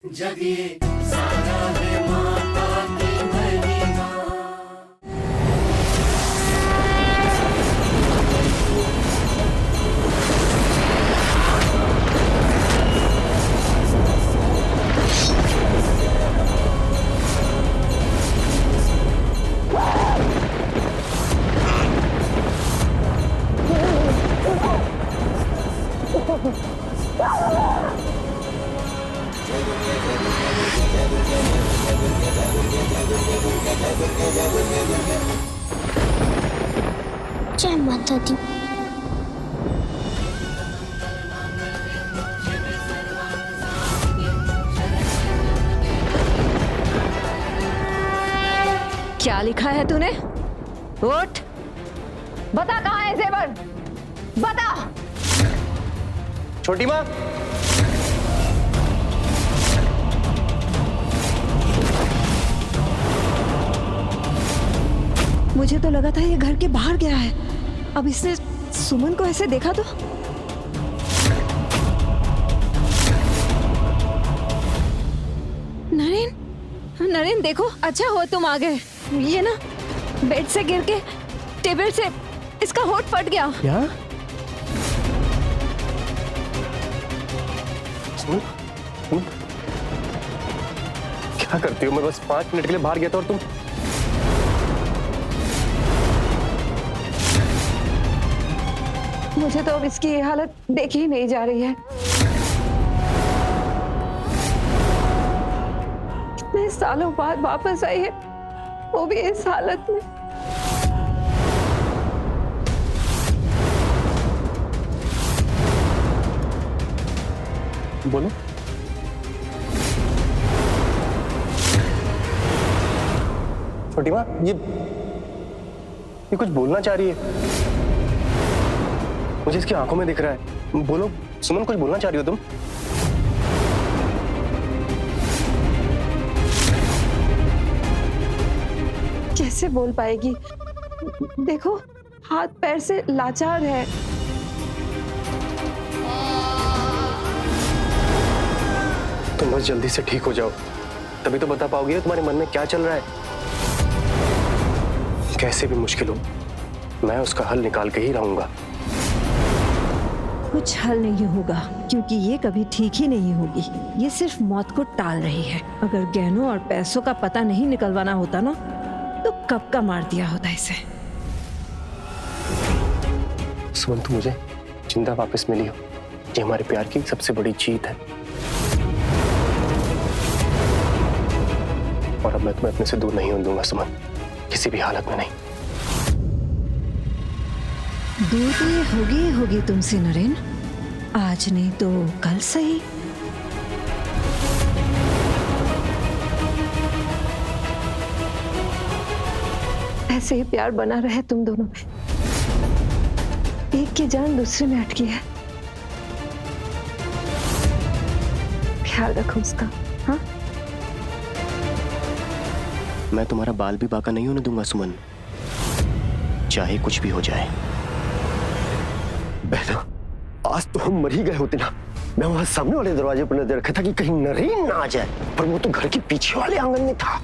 जगिए सारा है माता की महिमा। जय माता दी। क्या लिखा है तूने? उठ, बता कहाँ है जेवर, बता। छोटी माँ, मुझे तो लगा था ये घर के बाहर गया है। अब इसने सुमन को ऐसे देखा तो। नरेन, नरेन देखो, अच्छा हुआ तुम आ गए। ये ना बेड से गिर के टेबल से इसका होठ फट गया। क्या? सुन, क्या करती हो? मैं बस 5 मिनट के लिए बाहर गया था और तुम। मुझे तो अब इसकी ये हालत देखी ही नहीं जा रही है। इतने सालों बाद वापस आई है, वो भी इस हालत में। बोलो। छोटी माँ, ये कुछ बोलना चाह रही है। मुझे इसकी आंखों में दिख रहा है। बोलो सुमन, कुछ बोलना चाह रही हो तुम? कैसे बोल पाएगी? देखो, हाथ पैर से लाचार है। तुम बस जल्दी से ठीक हो जाओ, तभी तो बता पाओगी ना तुम्हारे मन में क्या चल रहा है। कैसे भी मुश्किल हो, मैं उसका हल निकाल के ही रहूंगा। कुछ हल नहीं होगा, क्योंकि ये कभी ठीक ही नहीं होगी। ये सिर्फ मौत को टाल रही है। अगर गहनों और पैसों का पता नहीं निकलवाना होता ना, तो कब का मार दिया होता इसे। सुमन, तुम मुझे जिंदा वापस मिली हो, ये हमारे प्यार की सबसे बड़ी जीत है। और अब मैं तुम्हें अपने से दूर नहीं होने दूंगा सुमन, किसी भी हालत में नहीं। दूर तो ये होगी तुमसे नरेन, आज नहीं तो कल सही। ऐसे ही प्यार बना रहे तुम दोनों में। एक की जान दूसरे में अटकी है। ख्याल रखो उसका। हाँ, मैं तुम्हारा बाल भी बाका नहीं होने दूंगा सुमन, चाहे कुछ भी हो जाए। बहना, आज तो हम मर ही गए होते ना। मैं वहां सामने वाले दरवाजे पर नजर रखा था कि कहीं नरेन ना आ जाए, पर वो तो घर के पीछे वाले आंगन में था।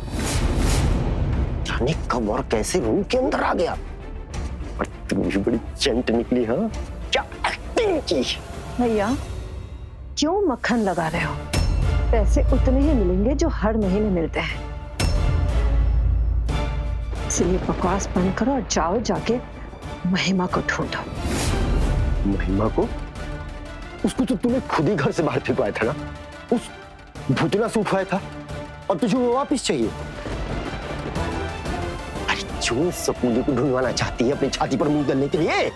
जाने कब और कैसे रूम के अंदर आ गया। और तुम भी बड़ी चंट निकली। हाँ, क्या एक्टिंग की। भैया, क्यों मक्खन लगा रहे हो? पैसे उतने ही मिलेंगे जो हर महीने मिलते हैं। इसलिए बकवास बंद करो और जाओ जाके महिमा को ढूंढो। महिमा को? उसको तो तूने खुद ही घर से बाहर फेंकवाया था ना। उस भूतला से उठवाया था और तुझे वो वापस चाहिए। अरे क्यों सपूले को ढूंढवाना चाहती है अपनी छाती पर मुंह करने के लिए?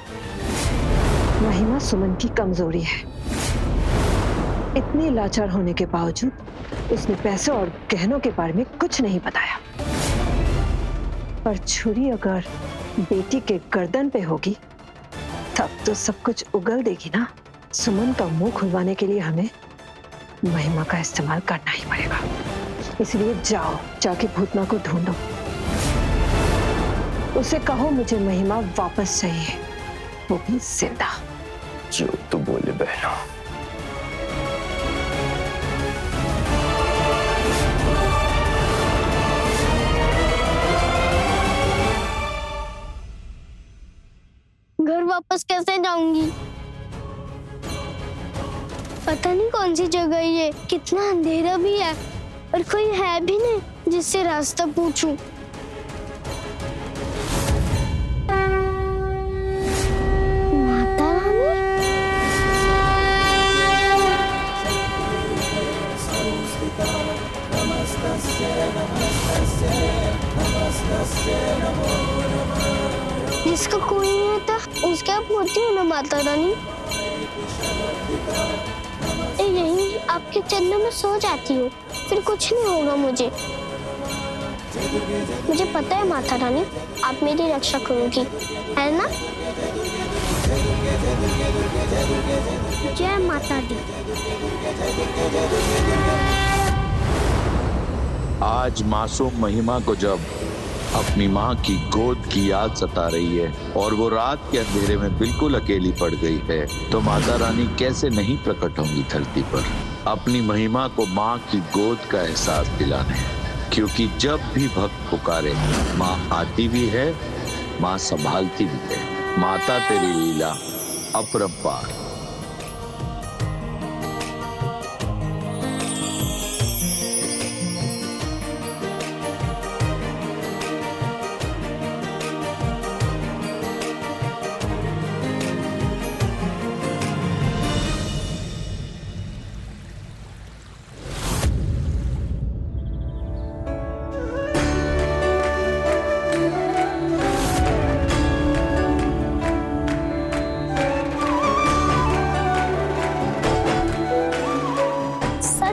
महिमा सुमन की कमजोरी है। इतनी लाचार होने के बावजूद उसने पैसों और गहनों के बारे में कुछ नहीं बताया। पर छुरी अगर बेटी के गर्दन पे होगी तब तो सब कुछ उगल देगी ना। सुमन का मुंह खुलवाने के लिए हमें महिमा का इस्तेमाल करना ही पड़ेगा। इसलिए जाओ, जाके भूतना को ढूंढो। उसे कहो मुझे महिमा वापस चाहिए, वो भी जिंदा। जो तू बोले बहना। वापस कैसे जाऊंगी? पता नहीं कौन सी जगह ये, कितना अंधेरा भी है और कोई है भी नहीं जिससे रास्ता पूछूं। माता रानी? जिसका कोई नहीं आता उसके आप होती हो ना माता रानी। यही आपके चरणों में सो जाती हूँ, फिर कुछ नहीं होगा मुझे। मुझे पता है माता रानी, आप मेरी रक्षा करोगी, है ना? जय माता दी। आज मासूम महिमा को जब अपनी माँ की गोद की याद सता रही है और वो रात के अंधेरे में बिल्कुल अकेली पड़ गई है, तो माता रानी कैसे नहीं प्रकट होंगी धरती पर अपनी महिमा को माँ की गोद का एहसास दिलाने। क्योंकि जब भी भक्त पुकारे, माँ आती भी है, माँ संभालती भी है। माता तेरी लीला अपरंपार।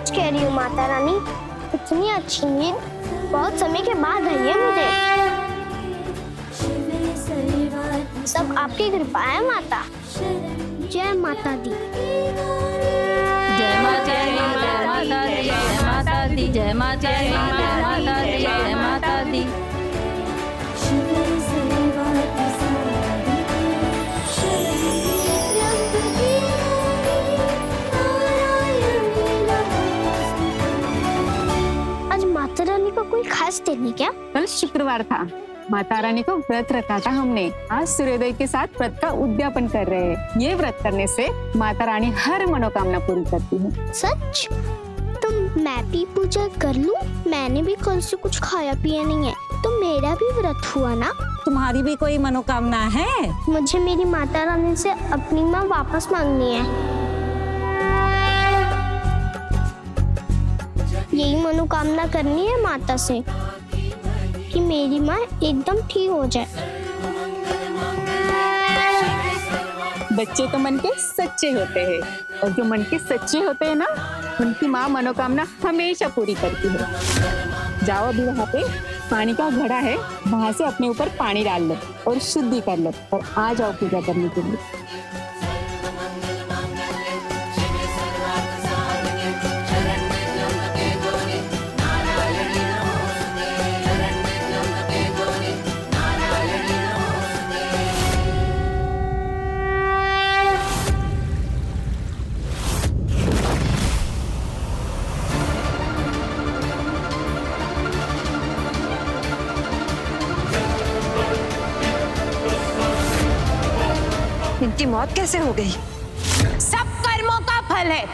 कह रही हूँ माता रानी, इतनी अच्छी नींद बहुत समय के बाद आई है मुझे। सब आपकी कृपा है माता। जय माता दी। जय माता दी, जय माता दी, जय माता दी, जय माता दी, जय माता दी, जय माता दी। माता रानी को कोई खास दिन है क्या? कल शुक्रवार था, माता रानी को व्रत रखा था हमने। आज सूर्योदय के साथ व्रत का उद्यापन कर रहे हैं। ये व्रत करने से माता रानी हर मनोकामना पूरी करती है। सच? तो मैं भी पूजा कर लूं? मैंने भी कल से कुछ खाया पिया नहीं है, तो मेरा भी व्रत हुआ ना? तुम्हारी भी कोई मनोकामना है? मुझे मेरी माता रानी से अपनी माँ वापस मांगनी है। यही मनोकामना करनी है माता से कि मेरी माँ एकदम ठीक हो जाए। बच्चे तो मन के सच्चे होते हैं और जो मन के सच्चे होते हैं ना, उनकी माँ मनोकामना हमेशा पूरी करती है। जाओ अभी वहाँ पे पानी का घड़ा है, वहाँ से अपने ऊपर पानी डाल लो और शुद्धि कर लो और आ जाओ पूजा करने के लिए। इनकी मौत कैसे हो गई? सब कर्मों का फल है।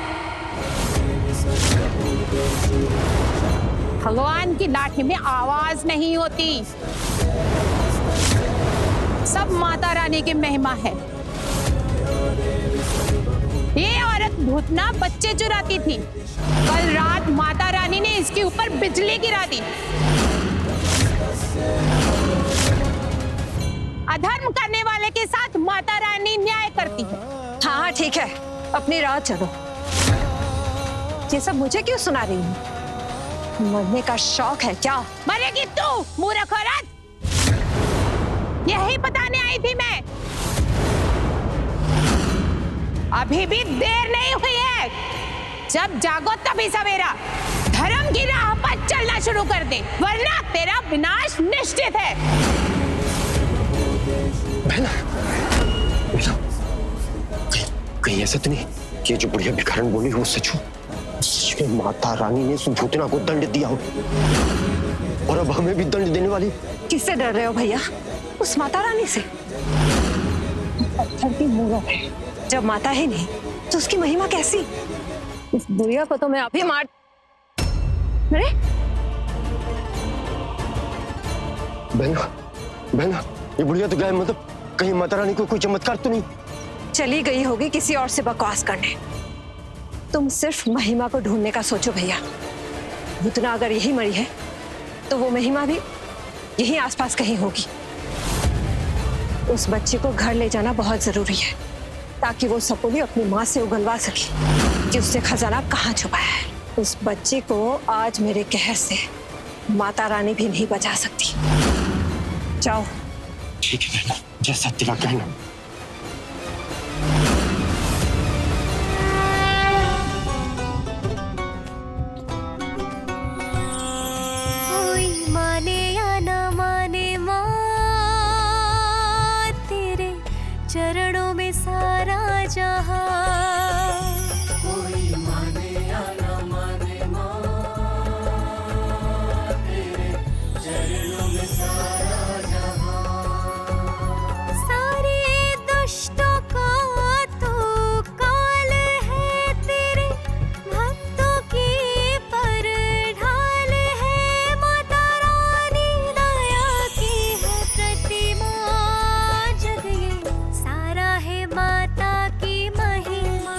भगवान की लाठी में आवाज नहीं होती। सब माता रानी की महिमा है। ये औरत भूतना बच्चे चुराती थी। कल रात माता रानी ने इसके ऊपर बिजली गिरा दी। अधर्म करने वाले के साथ माता रानी न्याय करती है। हाँ ठीक है, अपनी राह चलो। ये सब मुझे क्यों सुना रही है? मरने का शौक है क्या? मरेगी तू मूर्ख औरत। यही बताने आई थी मैं। अभी भी देर नहीं हुई है। जब जागो तभी सवेरा। धर्म की राह पर चलना शुरू कर दे, वरना तेरा विनाश निश्चित है। बहना, कहीं ऐसा तो नहीं कि जो बुढ़िया भिखारन बोली हो सच हो? सच में माता रानी ने सुभूतना को दंड दिया हो और अब हमें भी दंड देने वाली? किससे डर रहे हो भैया? उस माता रानी से? पत्थर की मूरत है। जब माता ही नहीं तो उसकी महिमा कैसी? इस बुढ़िया को तो मैं अभी मार। अरे बहना, बहना, ये बुढ़िया तो गायब, मतलब कहीं माता रानी को कोई चमत्कार तो नहीं? चली गई होगी किसी और से बकवास करने। तुम सिर्फ महिमा को ढूंढने का सोचो भैया। भूतना अगर यही मरी है तो वो महिमा भी यहीं आसपास कहीं होगी। उस बच्चे को घर ले जाना बहुत जरूरी है ताकि वो सपोली अपनी माँ से उगलवा सके कि उसने खजाना कहाँ छुपाया है। उस बच्चे को आज मेरे कहर से माता रानी भी नहीं बचा सकती। जाओ। ठीक है बहना, जैसा तेरा कहना। कोई माने या ना माने माँ, तेरे चरणों में सारा जहां। कोई माने या ना माने माँ, तेरे चरणों में सारा जहां। सारे दुष्टों का तो काल है, तेरे भक्तों की पर ढाल है। माता रानी दया की है प्रतिमा, जग ये सारा है माता की महिमा।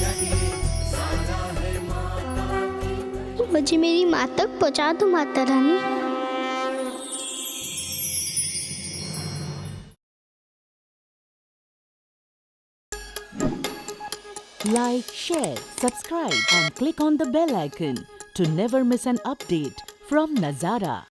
जग ये सारा है माता की। मुझे मेरी माँ तक पहुँचा दो Mata Rani. Like, share, subscribe and click on the bell icon to never miss an update from Nazara.